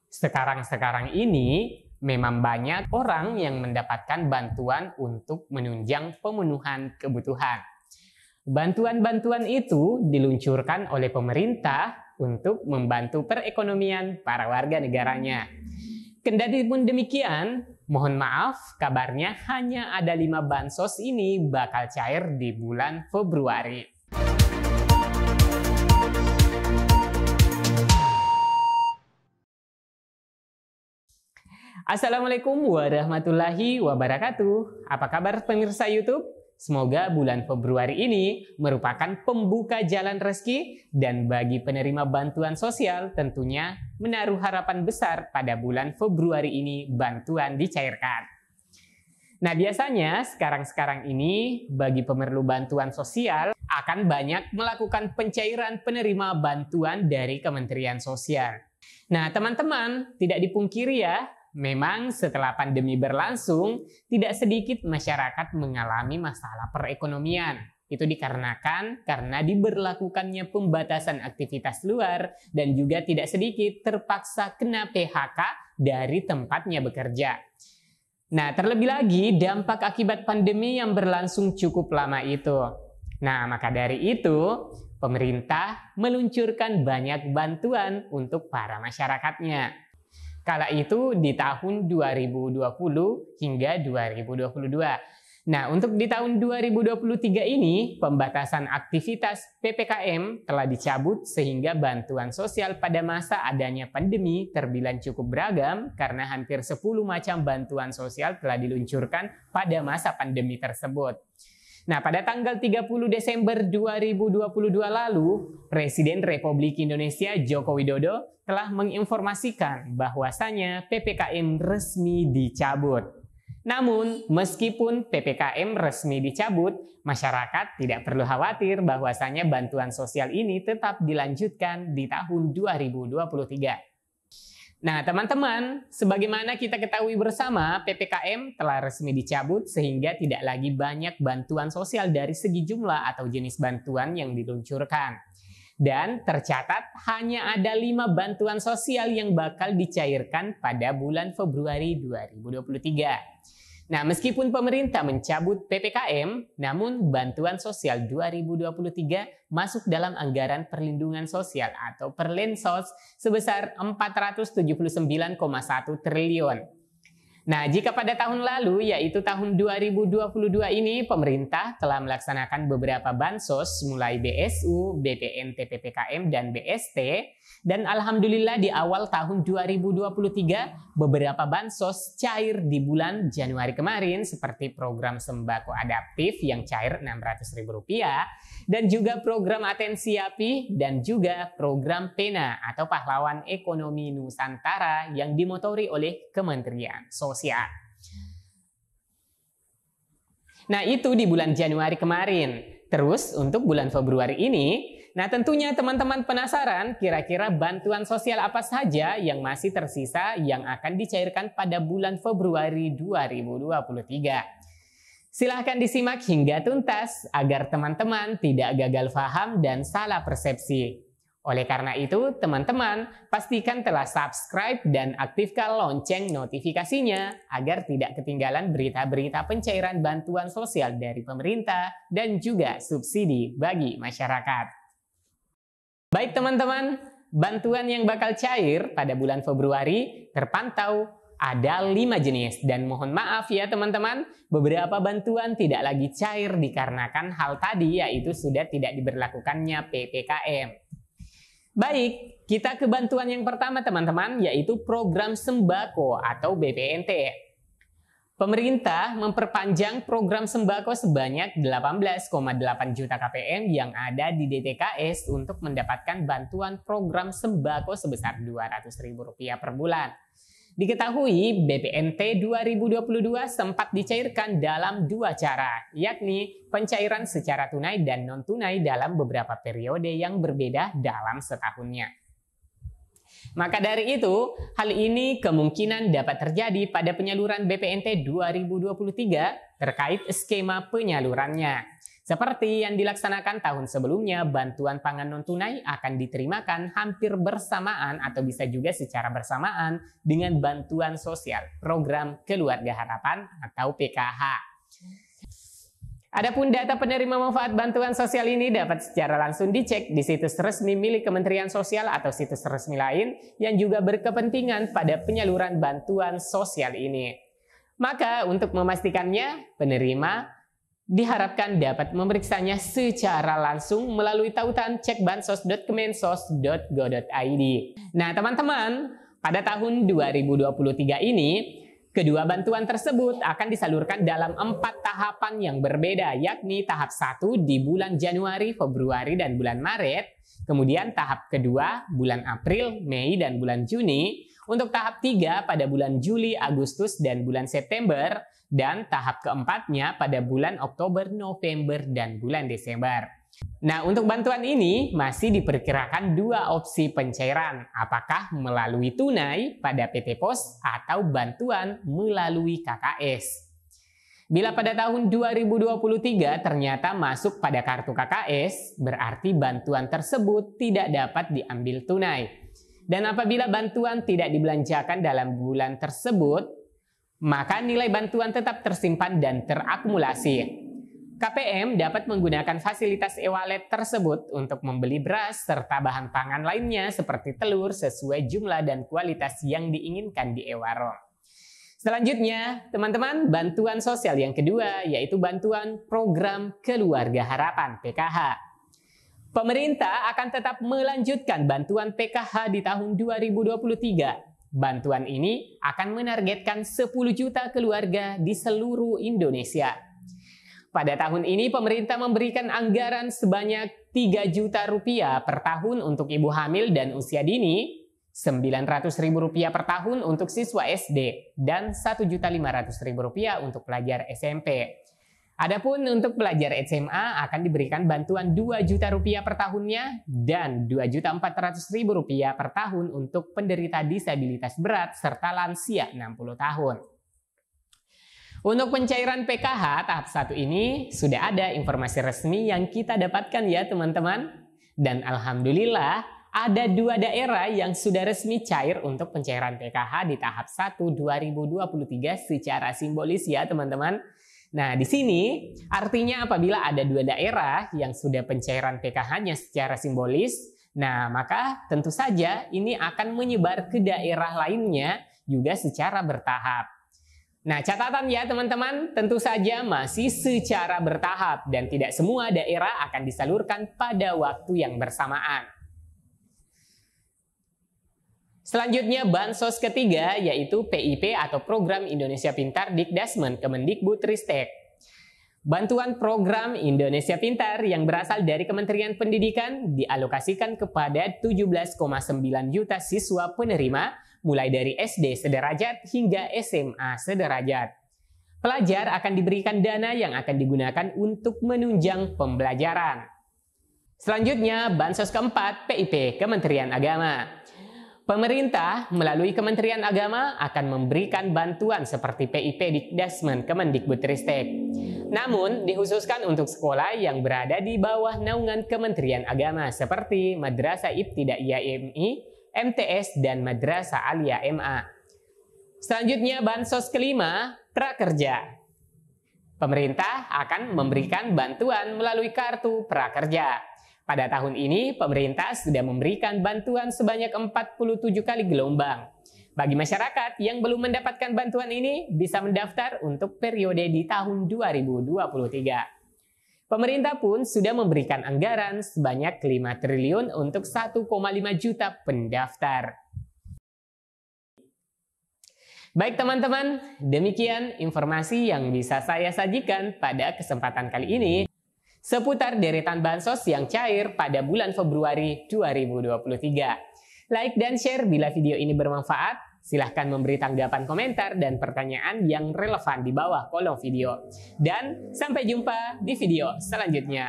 Sekarang ini memang banyak orang yang mendapatkan bantuan untuk menunjang pemenuhan kebutuhan. Bantuan-bantuan itu diluncurkan oleh pemerintah untuk membantu perekonomian para warga negaranya. Kendati pun demikian, mohon maaf, kabarnya hanya ada 5 bansos ini bakal cair di bulan Februari. Assalamualaikum warahmatullahi wabarakatuh. Apa kabar pemirsa YouTube? Semoga bulan Februari ini merupakan pembuka jalan rezeki dan bagi penerima bantuan sosial tentunya menaruh harapan besar pada bulan Februari ini bantuan dicairkan. Nah, biasanya sekarang ini bagi pemerlu bantuan sosial akan banyak melakukan pencairan penerima bantuan dari Kementerian Sosial. Nah, teman-teman, tidak dipungkiri ya, memang setelah pandemi berlangsung, tidak sedikit masyarakat mengalami masalah perekonomian. Itu dikarenakan karena diberlakukannya pembatasan aktivitas luar dan juga tidak sedikit terpaksa kena PHK dari tempatnya bekerja. Nah, terlebih lagi dampak akibat pandemi yang berlangsung cukup lama itu. Nah, maka dari itu, pemerintah meluncurkan banyak bantuan untuk para masyarakatnya. Kala itu di tahun 2020 hingga 2022. Nah, untuk di tahun 2023 ini, pembatasan aktivitas PPKM telah dicabut sehingga bantuan sosial pada masa adanya pandemi terbilang cukup beragam karena hampir 10 macam bantuan sosial telah diluncurkan pada masa pandemi tersebut. Nah, pada tanggal 30 Desember 2022 lalu, Presiden Republik Indonesia Joko Widodo telah menginformasikan bahwasanya PPKM resmi dicabut. Namun, meskipun PPKM resmi dicabut, masyarakat tidak perlu khawatir bahwasanya bantuan sosial ini tetap dilanjutkan di tahun 2023. Nah, teman-teman, sebagaimana kita ketahui bersama, PPKM telah resmi dicabut sehingga tidak lagi banyak bantuan sosial dari segi jumlah atau jenis bantuan yang diluncurkan. Dan tercatat hanya ada 5 bantuan sosial yang bakal dicairkan pada bulan Februari 2023. Nah, meskipun pemerintah mencabut PPKM, namun bantuan sosial 2023 masuk dalam anggaran perlindungan sosial atau Perlinsos sebesar 479,1 triliun. Nah, jika pada tahun lalu, yaitu tahun 2022 ini, pemerintah telah melaksanakan beberapa bansos mulai BSU, BPNT PPKM, dan BST, dan alhamdulillah di awal tahun 2023, beberapa bansos cair di bulan Januari kemarin, seperti program sembako adaptif yang cair Rp600.000, dan juga program Atensi Api, dan juga program PENA atau Pahlawan Ekonomi Nusantara yang dimotori oleh Kementerian Sosial. Nah, itu di bulan Januari kemarin. Terus untuk bulan Februari ini, nah tentunya teman-teman penasaran kira-kira bantuan sosial apa saja yang masih tersisa yang akan dicairkan pada bulan Februari 2023. Silahkan disimak hingga tuntas agar teman-teman tidak gagal paham dan salah persepsi. Oleh karena itu, teman-teman pastikan telah subscribe dan aktifkan lonceng notifikasinya agar tidak ketinggalan berita-berita pencairan bantuan sosial dari pemerintah dan juga subsidi bagi masyarakat. Baik teman-teman, bantuan yang bakal cair pada bulan Februari terpantau ada 5 jenis dan mohon maaf ya teman-teman, beberapa bantuan tidak lagi cair dikarenakan hal tadi yaitu sudah tidak diberlakukannya PPKM. Baik, kita ke bantuan yang pertama teman-teman, yaitu program sembako atau BPNT. Pemerintah memperpanjang program sembako sebanyak 18,8 juta KPM yang ada di DTKS untuk mendapatkan bantuan program sembako sebesar Rp200.000 per bulan. Diketahui BPNT 2022 sempat dicairkan dalam 2 cara, yakni pencairan secara tunai dan non-tunai dalam beberapa periode yang berbeda dalam setahunnya. Maka dari itu, hal ini kemungkinan dapat terjadi pada penyaluran BPNT 2023 terkait skema penyalurannya. Seperti yang dilaksanakan tahun sebelumnya, bantuan pangan non-tunai akan diterimakan hampir bersamaan atau bisa juga secara bersamaan dengan bantuan sosial Program Keluarga Harapan atau PKH. Adapun data penerima manfaat bantuan sosial ini dapat secara langsung dicek di situs resmi milik Kementerian Sosial atau situs resmi lain yang juga berkepentingan pada penyaluran bantuan sosial ini. Maka untuk memastikannya, penerima diharapkan dapat memeriksanya secara langsung melalui tautan cekbansos.kemensos.go.id. Nah, teman-teman, pada tahun 2023 ini, kedua bantuan tersebut akan disalurkan dalam 4 tahapan yang berbeda, yakni tahap 1 di bulan Januari, Februari, dan bulan Maret, kemudian tahap kedua bulan April, Mei, dan bulan Juni, untuk tahap 3 pada bulan Juli, Agustus, dan bulan September, dan tahap keempatnya pada bulan Oktober, November, dan bulan Desember. Nah, untuk bantuan ini masih diperkirakan 2 opsi pencairan, apakah melalui tunai pada PT Pos atau bantuan melalui KKS. Bila pada tahun 2023 ternyata masuk pada kartu KKS, berarti bantuan tersebut tidak dapat diambil tunai. Dan apabila bantuan tidak dibelanjakan dalam bulan tersebut, maka nilai bantuan tetap tersimpan dan terakumulasi. KPM dapat menggunakan fasilitas e-wallet tersebut untuk membeli beras serta bahan pangan lainnya seperti telur sesuai jumlah dan kualitas yang diinginkan di e-warung. Selanjutnya, teman-teman, bantuan sosial yang kedua yaitu bantuan Program Keluarga Harapan (PKH). Pemerintah akan tetap melanjutkan bantuan PKH di tahun 2023. Bantuan ini akan menargetkan 10 juta keluarga di seluruh Indonesia. Pada tahun ini pemerintah memberikan anggaran sebanyak 3 juta rupiah per tahun untuk ibu hamil dan usia dini, 900.000 rupiah per tahun untuk siswa SD, dan 1.500.000 rupiah untuk pelajar SMP. Adapun untuk pelajar SMA akan diberikan bantuan 2 juta rupiah per tahunnya dan 2.400.000 rupiah per tahun untuk penderita disabilitas berat serta lansia 60 tahun. Untuk pencairan PKH tahap 1 ini sudah ada informasi resmi yang kita dapatkan ya teman-teman. Dan alhamdulillah ada 2 daerah yang sudah resmi cair untuk pencairan PKH di tahap 1 2023 secara simbolis ya teman-teman. Nah, di sini artinya apabila ada 2 daerah yang sudah pencairan PKH-nya secara simbolis, nah maka tentu saja ini akan menyebar ke daerah lainnya juga secara bertahap. Nah, catatan ya teman-teman, tentu saja masih secara bertahap dan tidak semua daerah akan disalurkan pada waktu yang bersamaan. Selanjutnya bansos ketiga yaitu PIP atau Program Indonesia Pintar Dikdasmen Kemendikbudristek. Bantuan program Indonesia Pintar yang berasal dari Kementerian Pendidikan dialokasikan kepada 17,9 juta siswa penerima mulai dari SD sederajat hingga SMA sederajat. Pelajar akan diberikan dana yang akan digunakan untuk menunjang pembelajaran. Selanjutnya bansos keempat PIP Kementerian Agama. Pemerintah melalui Kementerian Agama akan memberikan bantuan seperti PIP Dikdasmen Kemendikbudristek. Namun, dikhususkan untuk sekolah yang berada di bawah naungan Kementerian Agama seperti Madrasah Ibtidaiyah MI, MTS, dan Madrasah Aliyah MA. Selanjutnya, bansos kelima, prakerja. Pemerintah akan memberikan bantuan melalui kartu prakerja. Pada tahun ini, pemerintah sudah memberikan bantuan sebanyak 47 kali gelombang. Bagi masyarakat yang belum mendapatkan bantuan ini, bisa mendaftar untuk periode di tahun 2023. Pemerintah pun sudah memberikan anggaran sebanyak 5 triliun untuk 1,5 juta pendaftar. Baik teman-teman, demikian informasi yang bisa saya sajikan pada kesempatan kali ini seputar deretan bansos yang cair pada bulan Februari 2023. Like dan share bila video ini bermanfaat. Silahkan memberi tanggapan komentar dan pertanyaan yang relevan di bawah kolom video. Dan sampai jumpa di video selanjutnya.